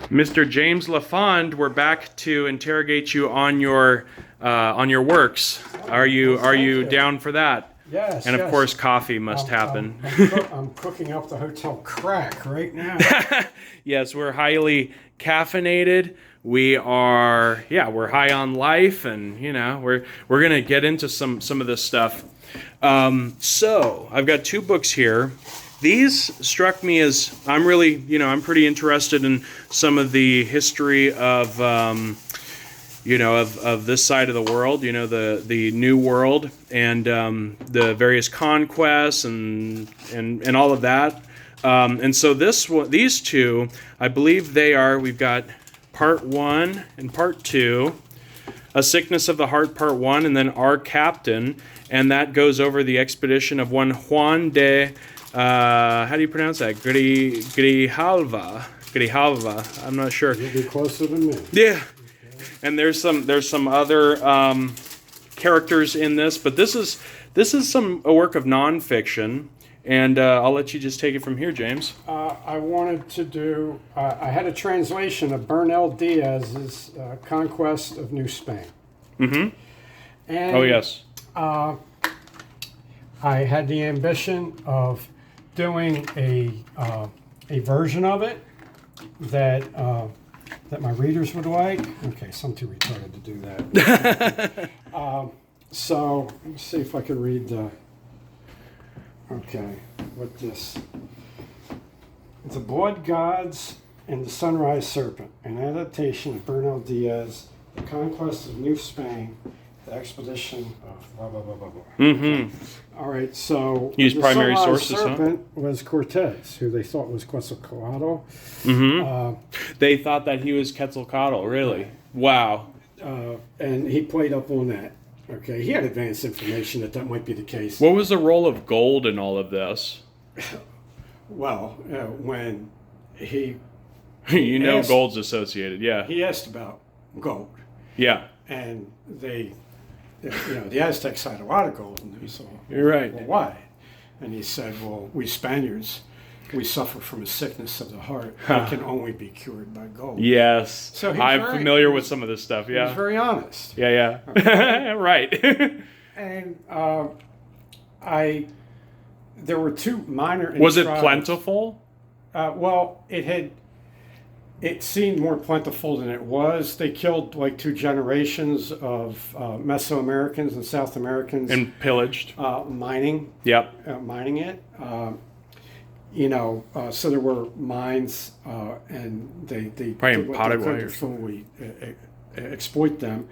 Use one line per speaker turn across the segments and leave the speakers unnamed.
Mr. James LaFond, we're back to interrogate you on your works. Are you down for that?
Yes.
And of course, coffee must happen.
I'm cooking up the hotel crack right now.
Yes, we're highly caffeinated. We're high on life, and we're gonna get into some of this stuff. So I've got two books here. These struck me as I'm pretty interested in some of the history of this side of the world, the New World, and the various conquests and all of that. And so these two, I believe we've got part 1 and part 2, A Sickness of the Heart part 1, and then Our Captain, and that goes over the expedition of one Juan de, how do you pronounce that? Grijalva. I'm not sure.
You'll be closer than me.
Yeah. And there's some other characters in this, but this is a work of nonfiction, and I'll let you just take it from here, James.
I wanted to do. I had a translation of Bernal Diaz's Conquest of New Spain.
Mm-hmm.
And,
oh yes.
I had the ambition of doing a version of it that my readers would like. Okay, so I'm too retarded to do that. So let me see if I can read the. Okay, what this? The Blood Gods and the Sunrise Serpent, an adaptation of Bernal Diaz, The Conquest of New Spain, The Expedition of blah blah blah blah blah.
Mm-hmm.
All right, so
use
the
primary
Sunrise
sources,
Serpent was Cortez, who they thought was Quetzalcoatl.
Mm-hmm. They thought that he was Quetzalcoatl, really? Wow.
And he played up on that. Okay, he had advanced information that might be the case.
What was the role of gold in all of this?
Well, when he asked,
gold's associated, yeah.
He asked about gold.
Yeah.
And the Aztecs had a lot of gold, and he said,
You're right.
Well, why? And he said, well, we Spaniards, we suffer from a sickness of the heart that can only be cured by gold.
Yes.
So
I'm familiar with some of this stuff, yeah.
He was very honest.
Yeah.
Okay.
Right.
And there were two minor.
Was it plentiful?
Well, it seemed more plentiful than it was. They killed like 2 generations of Mesoamericans and South Americans.
And pillaged.
Mining.
Yep.
Mining it. So there were mines, and they couldn't fully exploit them,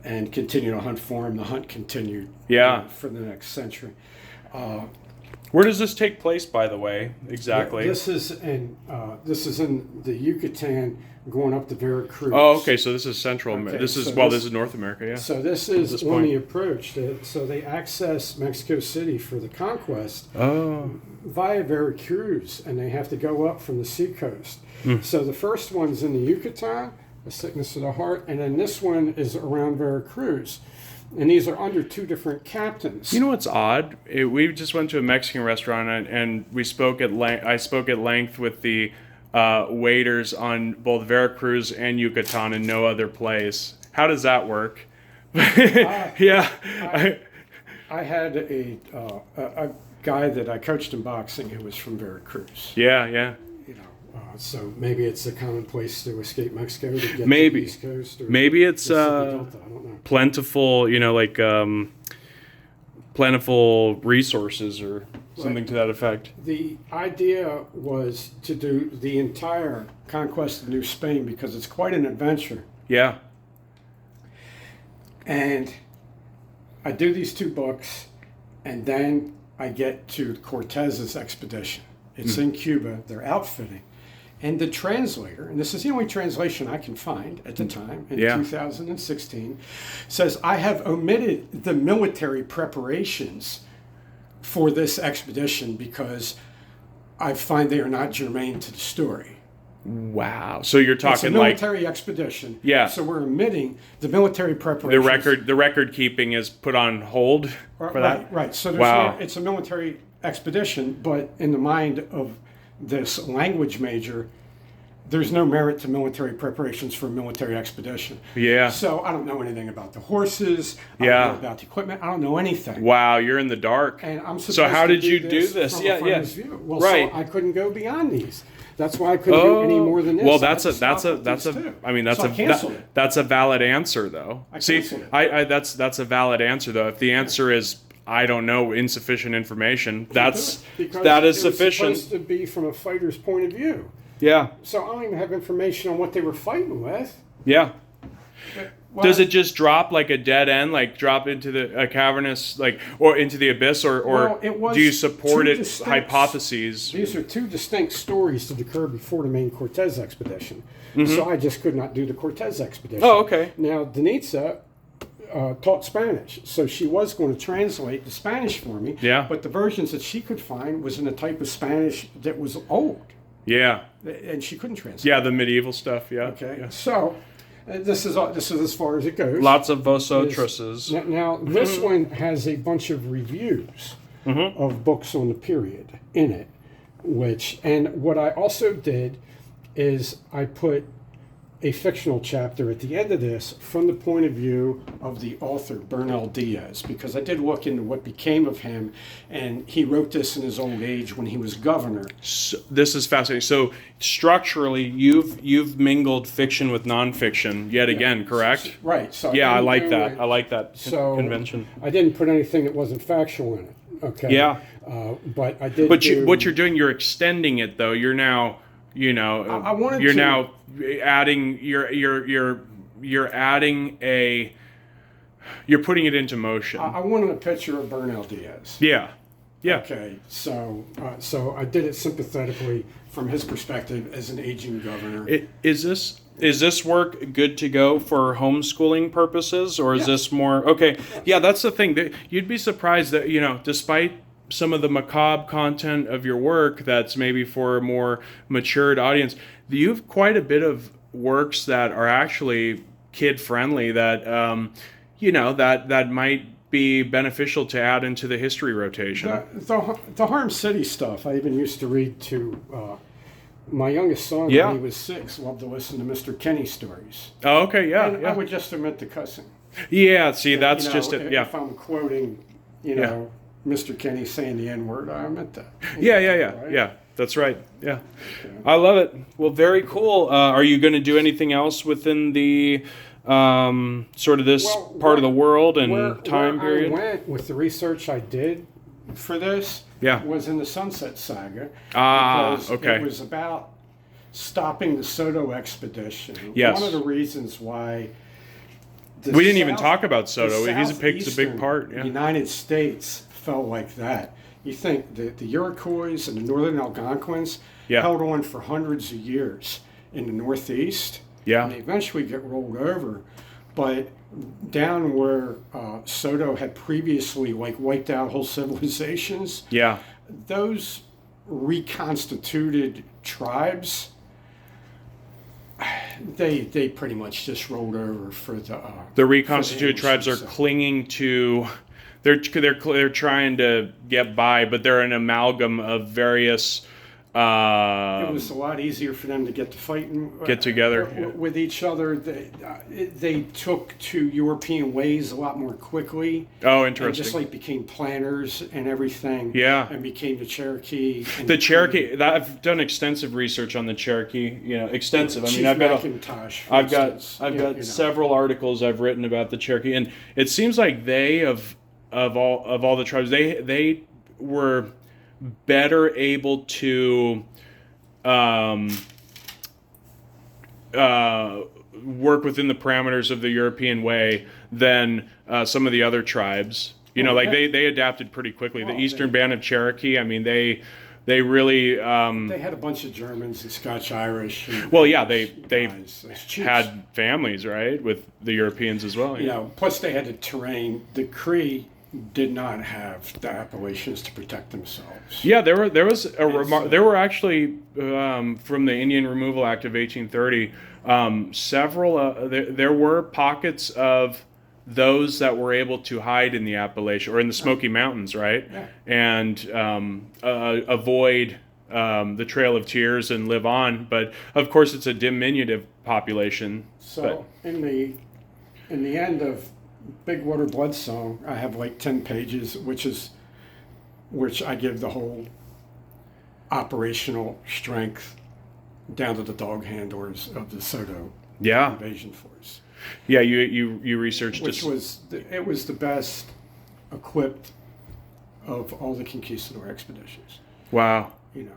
and continue to hunt for them. The hunt continued.
Yeah.
For the next century.
Where does this take place, by the way, exactly?
This is in the Yucatan, going up to Veracruz.
Oh, okay. So this is Central.
Okay,
this is this is North America. Yeah.
So this is on the approach. So they access Mexico City for the conquest via Veracruz, and they have to go up from the seacoast. So the first one's in the Yucatan, A Sickness of the Heart, and then this one is around Veracruz. And these are under 2 different captains.
You know what's odd? We just went to a Mexican restaurant and we spoke at length. I spoke at length with the waiters on both Veracruz and Yucatan, and no other place. How does that work? Yeah.
I had a guy that I coached in boxing who was from Veracruz.
Yeah.
So maybe it's a common place to escape Mexico to get to the East Coast. Or
maybe it's
Delta, I don't know.
Plentiful, plentiful resources or something to that effect.
The idea was to do the entire Conquest of New Spain because it's quite an adventure.
Yeah.
And I do these 2 books, and then I get to Cortez's expedition. It's in Cuba. They're outfitting. And the translator, and this is the only translation I can find at the time, in 2016, says, I have omitted the military preparations for this expedition because I find they are not germane to the story.
Wow. So you're talking
it's a military expedition.
Yeah.
So we're omitting the military preparations.
The record keeping is put on hold for that?
Right. So it's a military expedition, but in the mind of this language major, there's no merit to military preparations for a military expedition.
Yeah.
So I don't know anything about the horses. I
Yeah.
don't know about the equipment. I don't know anything.
Wow, you're in the dark.
And I'm supposed
So how
to
did you do this?
from
Yeah,
a fighter's
yeah.
view. Well,
Right.
so I couldn't go beyond these. That's why I couldn't do any more than this.
Well,
I
that's
had
a
to
that's
stop
a
at
that's
these
a
two.
I mean that's
So I canceled it.
that's a valid answer though.
I
See,
canceled it.
I that's a valid answer though. If the answer is I don't know, insufficient information, that is
Because
sufficient.
It was supposed to be from a fighter's point of view.
Yeah.
So I don't even have information on what they were fighting with.
Yeah.
Well,
Does it just drop like a dead end, like drop into a cavernous, like, or into the abyss, or
Well, it was
do you support
two
it
distinct-
hypotheses?
These are two distinct stories that occurred before the main Cortez expedition.
Mm-hmm.
So I just could not do the Cortez expedition.
Oh, okay.
Now, Denitza taught Spanish, so she was going to translate the Spanish for me.
Yeah.
But the versions that she could find was in a type of Spanish that was old,
Yeah.
and she couldn't translate.
Yeah, the medieval stuff. Yeah.
Okay.
Yeah.
So this is as far as it goes.
Lots of vosotruses.
Now this one has a bunch of reviews of books on the period in it, and what I also did is I put a fictional chapter at the end of this from the point of view of the author, Bernal Diaz, because I did look into what became of him, and he wrote this in his old age when he was governor.
So, this is fascinating. So structurally, you've mingled fiction with nonfiction yet again, correct?
Right. So
Yeah, I
didn't
like
do
that.
it-
I like that
So
convention.
I didn't put anything that wasn't factual in it. Okay.
Yeah.
But I did.
But
do,
what you're doing, you're extending it though. You're now,
I wanted
you're
to-
now adding. You're adding a. You're putting it into motion.
I wanted a picture of Bernal Diaz.
Yeah. Yeah.
Okay, so I did it sympathetically from his perspective as an aging governor.
Is this work good to go for homeschooling purposes, or is this more okay? Yeah, that's the thing. You'd be surprised that despite some of the macabre content of your work, that's maybe for a more matured audience. You have quite a bit of works that are actually kid friendly. That that might be beneficial to add into the history rotation.
The Harm City stuff, I even used to read to my youngest son
Yeah.
when he was 6, loved to listen to Mr. Kenny stories.
Oh, okay, yeah,
And
yeah.
I would just omit the cussing.
Yeah, see, that's
You know,
just it. Yeah.
If I'm quoting, Mr. Kenny saying the N-word, I omit that.
Yeah.
Right?
Yeah, that's right. Yeah. I love it. Well, very cool. Are you going to do anything else within the sort of this part of the world and time
where
period?
I went with the research I did for this
Yeah.
was in the Sunset Saga.
Ah,
because
okay.
It was about stopping the Soto expedition.
Yes.
One of the reasons why
We didn't even talk about Soto.
the
He's a big
southeastern
part. Yeah.
United States felt like that. You think the Iroquois and the Northern Algonquins
Yeah.
held on for hundreds of years in the Northeast.
Yeah.
And they eventually get rolled over. But down where Soto had previously wiped out whole civilizations,
Yeah.
those reconstituted tribes, they pretty much just rolled over for
The reconstituted
for the
tribes are
ancients.
clinging to. They're trying to get by, but they're an amalgam of various.
It was a lot easier for them to get to fighting.
Get together, yeah.
With each other. They took to European ways a lot more quickly.
Oh,
And just
interesting.
became planners and everything.
Yeah.
And became the Cherokee. And
The Cherokee. I've done extensive research on the Cherokee. Extensive. I mean,
Chief
I've got
McIntosh, for
I've got
instance.
several articles I've written about the Cherokee, and it seems like they of all the tribes, they were better able to work within the parameters of the European way than some of the other tribes. They adapted pretty quickly. The Eastern Band of Cherokee, I mean, they really
They had a bunch of Germans and Scotch Irish. And
well, yeah, they
guys, as chiefs.
had families, right, with the Europeans as well.
Plus they had the terrain. The Cree did not have the Appalachians to protect themselves.
Yeah, there was there were actually from the Indian Removal Act of 1830 several there were pockets of those that were able to hide in the Appalachia or in the Smoky Mountains, right?
Yeah.
And avoid the Trail of Tears and live on. But of course, it's a diminutive population.
So in the end of Big Water Blood Song, I have like 10 pages, which I give the whole operational strength down to the dog handlers of the Soto invasion force.
Yeah, you researched
it was the best equipped of all the Conquistador expeditions.
Wow.
You know.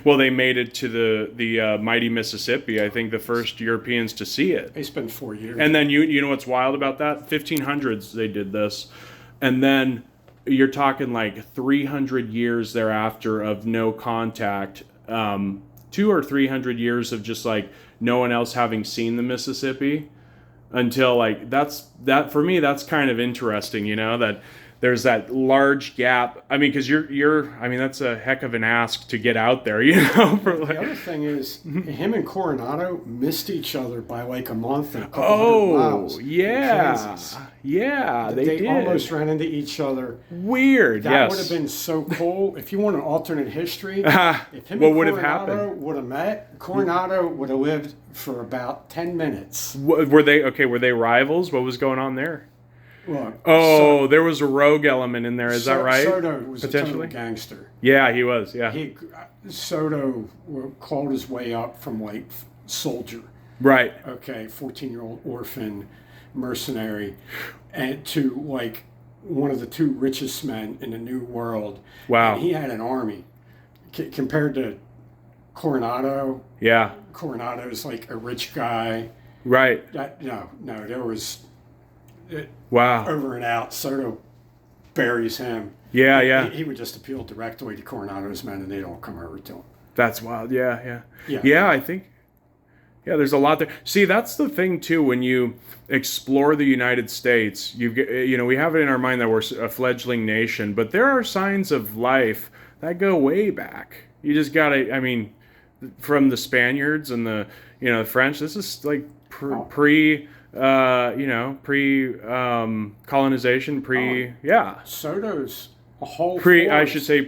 Well, they made it to the mighty Mississippi. I think the first Europeans to see it.
They spent 4 years.
And then you know what's wild about that? 1500s they did this, and then you're talking like 300 years thereafter of no contact. 200 or 300 years of just like no one else having seen the Mississippi until like that for me that's kind of interesting. You know that. There's that large gap. I mean, because that's a heck of an ask to get out there, you know.
The other thing is, him and Coronado missed each other by like a month and a couple hundred miles.
Oh, yeah. Yeah, they did.
Almost ran into each other.
Weird,
That would have been so cool. If you want an alternate history, if him
what
and
would have
Coronado
happened?
would have met, Coronado would have lived for about 10 minutes.
Were they rivals? What was going on there?
Look,
there was a rogue element in there. Is that right?
Soto was
potentially
a total gangster.
Yeah, he was. Yeah.
Soto clawed his way up from like soldier.
Right.
Okay, 14-year-old orphan, mercenary, and to like one of the two richest men in the New World.
Wow.
And he had an army compared to Coronado.
Yeah.
Coronado's like a rich guy.
Right.
No, there was.
Wow.
Over and out. Soto buries him.
Yeah.
He would just appeal directly to Coronado's men, and they'd all come over to him.
That's wild. Yeah. I think. Yeah, there's a lot there. See, that's the thing too. When you explore the United States, we have it in our mind that we're a fledgling nation, but there are signs of life that go way back. You just gotta. I mean, from the Spaniards and the French. This is like pre colonization,
Soto's a whole
I should say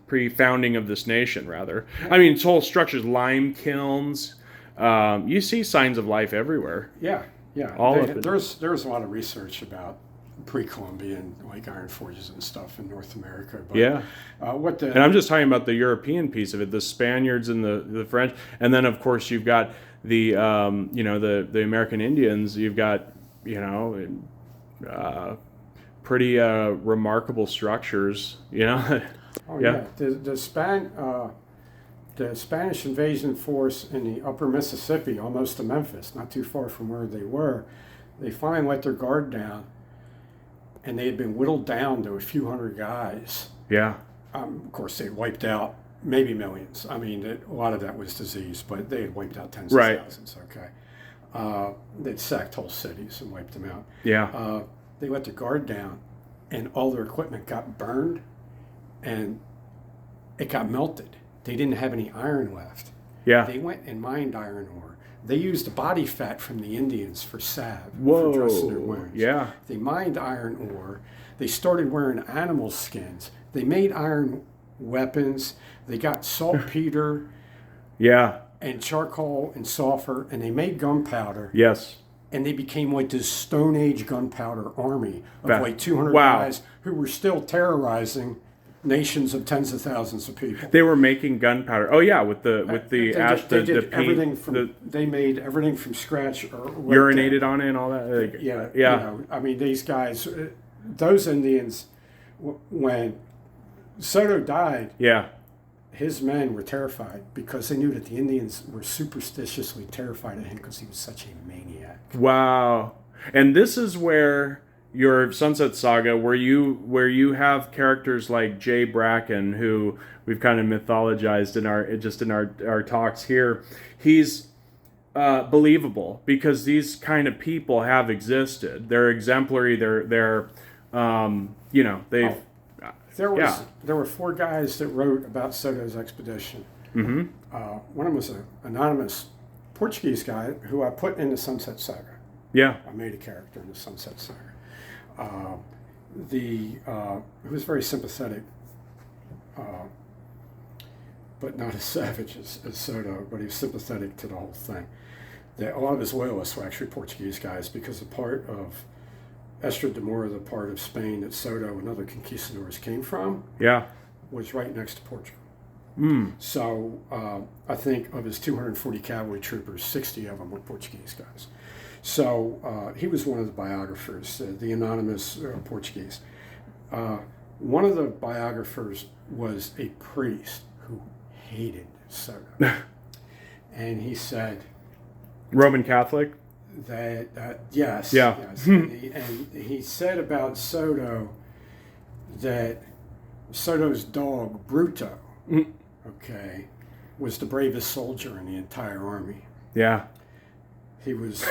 pre-founding of this nation, rather. I mean, its whole structures, lime kilns. You see signs of life everywhere.
Yeah. There's a lot of research about pre-Columbian like iron forges and stuff in North America. But, and
I'm just talking about the European piece of it, the Spaniards and the French, and then of course you've got the the American Indians. You've got pretty remarkable structures. The
Spanish invasion force in the upper Mississippi, almost to Memphis, not too far from where they were, they finally let their guard down, and they had been whittled down to a few hundred guys.
Yeah.
Of course, they wiped out maybe millions. I mean, a lot of that was disease, but they had wiped out tens of thousands. Okay. They'd sacked whole cities and wiped them out.
Yeah.
They let their guard down, and all their equipment got burned, and it got melted. They didn't have any iron left.
Yeah.
They went and mined iron ore. They used the body fat from the Indians for salve,
for
dressing their wounds.
Yeah.
They mined iron ore. They started wearing animal skins. They made iron weapons. They got saltpeter.
Yeah.
And charcoal and sulfur, and they made gunpowder.
Yes.
And they became like this Stone Age gunpowder army of like 200 guys who were still terrorizing nations of tens of thousands of people.
They were making gunpowder. Oh yeah, with the ash, the paint.
Everything from they made everything from scratch. Or
urinated on it and all that.
Yeah. I mean, these guys, those Indians, when Soto died.
Yeah.
His men were terrified because they knew that the Indians were superstitiously terrified of him because he was such a maniac.
Wow. And this is where your Sunset Saga, where you have characters like Jay Bracken, who we've kind of mythologized in our talks here. He's believable because these kind of people have existed. They're exemplary. They've.
There were 4 guys that wrote about Soto's expedition.
Mm-hmm.
One of them was an anonymous Portuguese guy who I put in the Sunset Saga.
Yeah.
I made a character in the Sunset Saga. Who was very sympathetic but not as savage as Soto, but he was sympathetic to the whole thing. A lot of his loyalists were actually Portuguese guys because the part of Estremadura, the part of Spain that Soto and other conquistadors came from,
Yeah.
was right next to Portugal.
Mm.
So I think of his 240 cavalry troopers, 60 of them were Portuguese guys. So he was one of the biographers, the anonymous Portuguese. One of the biographers was a priest who hated Soto. And he said
Roman Catholic?
that, yes.
Yeah.
Yes. And he said about Soto that Soto's dog, Bruto, okay, was the bravest soldier in the entire army.
Yeah.
He was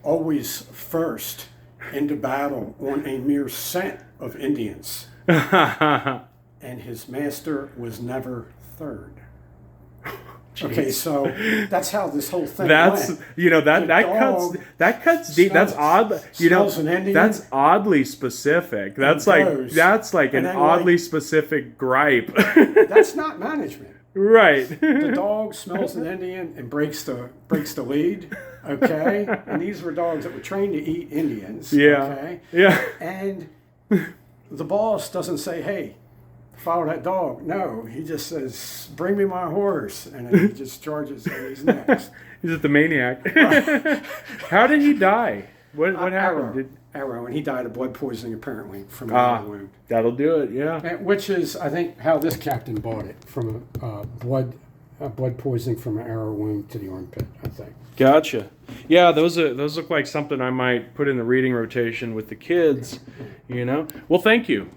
always first into battle on a mere scent of Indians. And his master was never third. Okay, so that's how this whole thing
That's
went.
that cuts deep. That's odd.
Smells an Indian.
That's oddly specific. That's
goes.
like an
then,
oddly specific gripe.
That's not management.
Right.
The dog smells an Indian and breaks the lead. Okay, and these were dogs that were trained to eat Indians.
Yeah.
Okay.
Yeah.
And the boss doesn't say, "Hey, follow that dog." No, he just says, "Bring me my horse," and then he just charges and he's next.
He's just the maniac. How did he die? What happened?
Arrow, and he died of blood poisoning apparently from an arrow wound.
That'll do it. Yeah.
And which is, I think, how this captain bought it, from a blood poisoning from an arrow wound to the armpit, I think.
Gotcha. Yeah, those look like something I might put in the reading rotation with the kids. Well, thank you.